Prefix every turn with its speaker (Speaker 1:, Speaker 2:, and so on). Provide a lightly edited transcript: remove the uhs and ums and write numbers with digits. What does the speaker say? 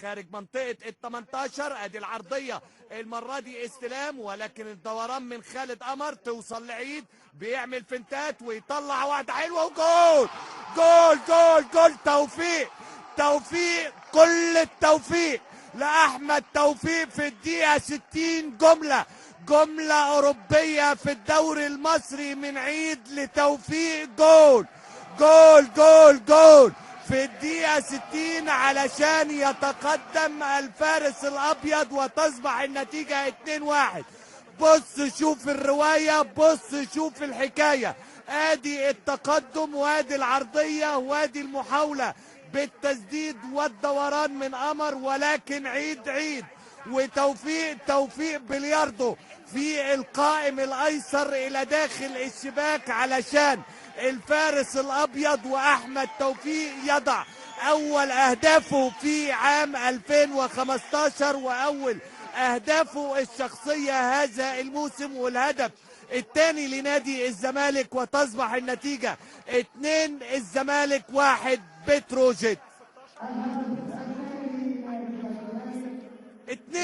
Speaker 1: خارج منطقة ال 18. ادي العرضية المرة دي استلام، ولكن الدوران من خالد قمر، توصل لعيد بيعمل فنتات ويطلع واحدة حلوة وجول. جول جول جول. توفيق كل التوفيق لأحمد توفيق في الدقيقة 60. جملة أوروبية في الدوري المصري من عيد لتوفيق. جول في الدقيقة 60 علشان يتقدم الفارس الأبيض وتصبح النتيجة 2-1. بص شوف الرواية، بص شوف الحكاية. ادي التقدم وادي العرضية وادي المحاولة بالتسديد والدوران من قمر، ولكن عيد وتوفيق بلياردو في القائم الايسر الى داخل الشباك علشان الفارس الابيض. واحمد توفيق يضع اول اهدافه في عام 2015 واول اهدافه الشخصية هذا الموسم، والهدف الثاني لنادي الزمالك، وتصبح النتيجة 2 الزمالك 1 بتروجيت.